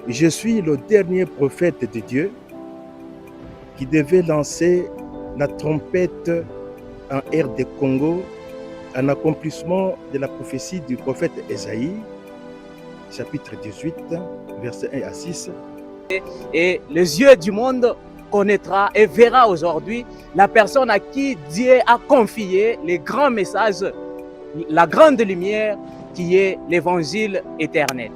Je suis le dernier prophète de Dieu qui devait lancer la trompette en RD Congo en accomplissement de la prophétie du prophète Ésaïe, chapitre 18, versets 1 à 6. Et les yeux du monde connaîtra et verra aujourd'hui la personne à qui Dieu a confié les grands messages, la grande lumière qui est l'évangile éternel.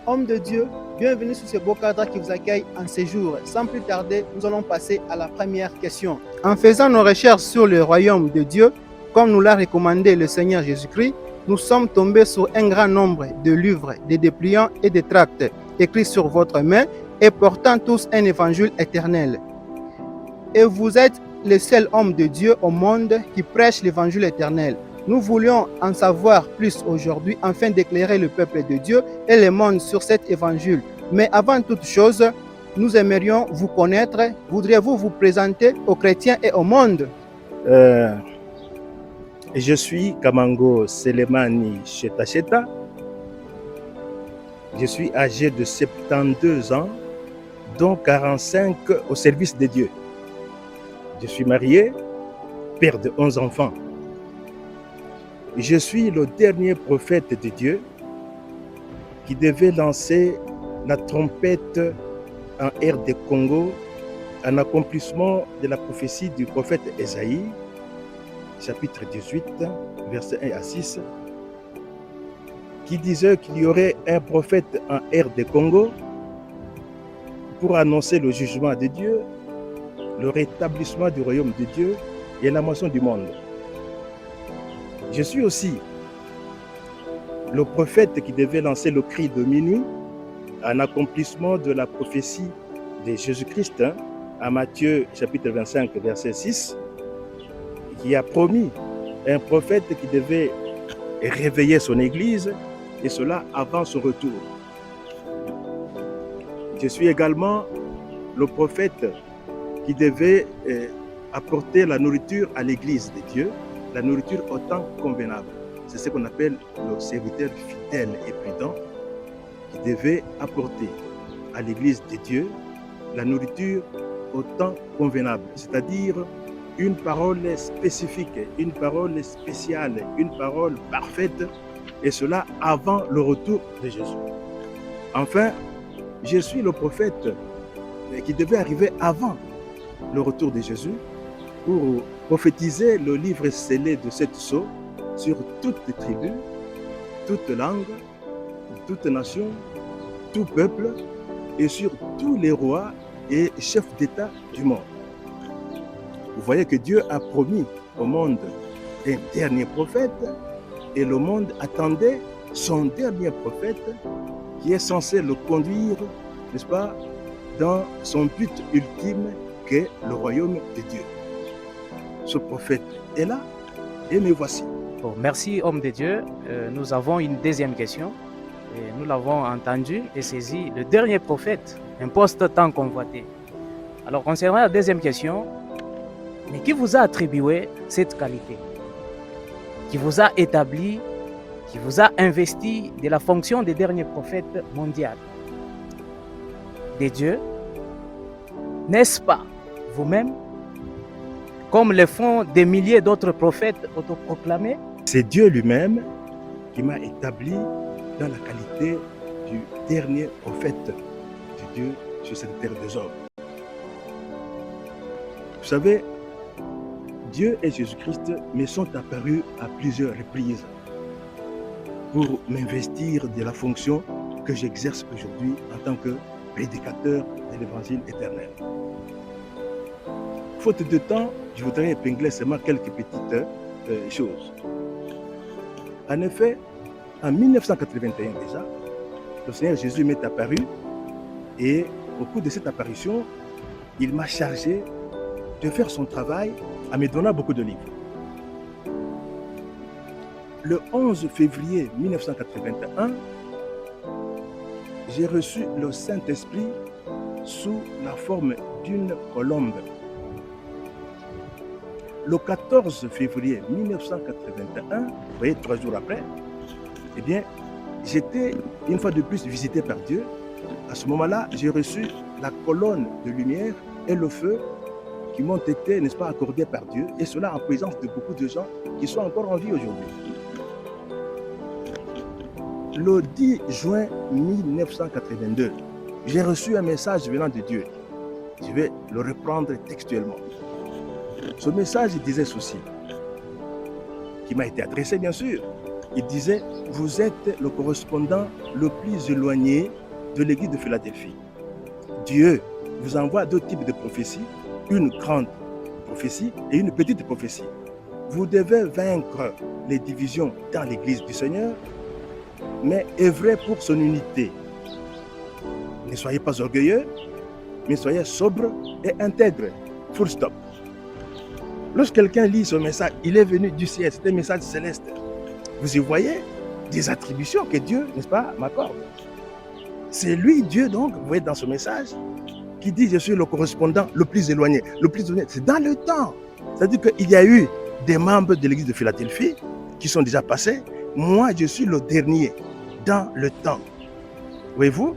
Homme de Dieu, bienvenue sur ce beau cadre qui vous accueille en séjour. Sans plus tarder, nous allons passer à la première question. En faisant nos recherches sur le royaume de Dieu, comme nous l'a recommandé le Seigneur Jésus-Christ, nous sommes tombés sur un grand nombre de livres, de dépliants et de tracts écrits sur votre main et portant tous un évangile éternel. Et vous êtes le seul homme de Dieu au monde qui prêche l'évangile éternel. Nous voulions en savoir plus aujourd'hui afin d'éclairer le peuple de Dieu et le monde sur cet évangile. Mais avant toute chose, nous aimerions vous connaître. Voudriez-vous vous présenter aux chrétiens et au monde? Je suis Kamango Selemani Cheta. Je suis âgé de 72 ans, dont 45 au service de Dieu. Je suis marié, père de 11 enfants. Je suis le dernier prophète de Dieu qui devait lancer la trompette en RD Congo en accomplissement de la prophétie du prophète Ésaïe, chapitre 18, versets 1 à 6, qui disait qu'il y aurait un prophète en RD Congo pour annoncer le jugement de Dieu, le rétablissement du royaume de Dieu et la moisson du monde. Je suis aussi le prophète qui devait lancer le cri de minuit en accomplissement de la prophétie de Jésus-Christ à Matthieu chapitre 25 verset 6, qui a promis un prophète qui devait réveiller son église et cela avant son retour. Je suis également le prophète qui devait apporter la nourriture à l'église de Dieu, la nourriture au temps convenable. C'est ce qu'on appelle le serviteur fidèle et prudent qui devait apporter à l'église de Dieu la nourriture au temps convenable, c'est-à-dire une parole spécifique, une parole spéciale, une parole parfaite, et cela avant le retour de Jésus. Enfin, je suis le prophète qui devait arriver avant le retour de Jésus pour prophétiser le livre scellé de cette sceau sur toutes les tribus, toutes langues, toutes nations, tout peuple et sur tous les rois et chefs d'État du monde. Vous voyez que Dieu a promis au monde un dernier prophète et le monde attendait son dernier prophète qui est censé le conduire, n'est-ce pas, dans son but ultime qu'est le royaume de Dieu. Ce prophète est là et me voici. Bon, merci homme de Dieu. Nous avons une deuxième question. Et nous l'avons entendu et saisi. Le dernier prophète, un poste tant convoité. Alors concernant la deuxième question, mais qui vous a attribué cette qualité? Qui vous a établi, qui vous a investi de la fonction de dernier prophète mondial de Dieu? N'est-ce pas vous-même, comme le font des milliers d'autres prophètes autoproclamés? C'est Dieu lui-même qui m'a établi dans la qualité du dernier prophète de Dieu sur cette terre des hommes. Vous savez, Dieu et Jésus-Christ me sont apparus à plusieurs reprises pour m'investir de la fonction que j'exerce aujourd'hui en tant que prédicateur de l'évangile éternel. Faute de temps, je voudrais épingler seulement quelques petites choses. En effet, en 1981 déjà, le Seigneur Jésus m'est apparu et au cours de cette apparition, il m'a chargé de faire son travail en me donnant beaucoup de livres. Le 11 février 1981, j'ai reçu le Saint-Esprit sous la forme d'une colombe. le 14 février 1981, vous voyez, 3 jours après, eh bien, j'étais une fois de plus visité par Dieu. À ce moment-là, j'ai reçu la colonne de lumière et le feu qui m'ont été, n'est-ce pas, accordés par Dieu, et cela en présence de beaucoup de gens qui sont encore en vie aujourd'hui. Le 10 juin 1982, j'ai reçu un message venant de Dieu. Je vais le reprendre textuellement. Ce message disait ceci, qui m'a été adressé bien sûr. Il disait, vous êtes le correspondant le plus éloigné de l'église de Philadelphie. Dieu vous envoie 2 types de prophéties, une grande prophétie et une petite prophétie. Vous devez vaincre les divisions dans l'église du Seigneur, mais œuvrez pour son unité. Ne soyez pas orgueilleux, mais soyez sobre et intègre. Full stop. Lorsque quelqu'un lit ce message, il est venu du ciel, c'est un message céleste. Vous y voyez des attributions que Dieu, n'est-ce pas, m'accorde. C'est lui, Dieu, donc, vous voyez dans ce message, qui dit je suis le correspondant le plus éloigné. Le plus éloigné, c'est dans le temps. C'est-à-dire qu'il y a eu des membres de l'église de Philadelphie qui sont déjà passés. Moi, je suis le dernier dans le temps. Voyez-vous?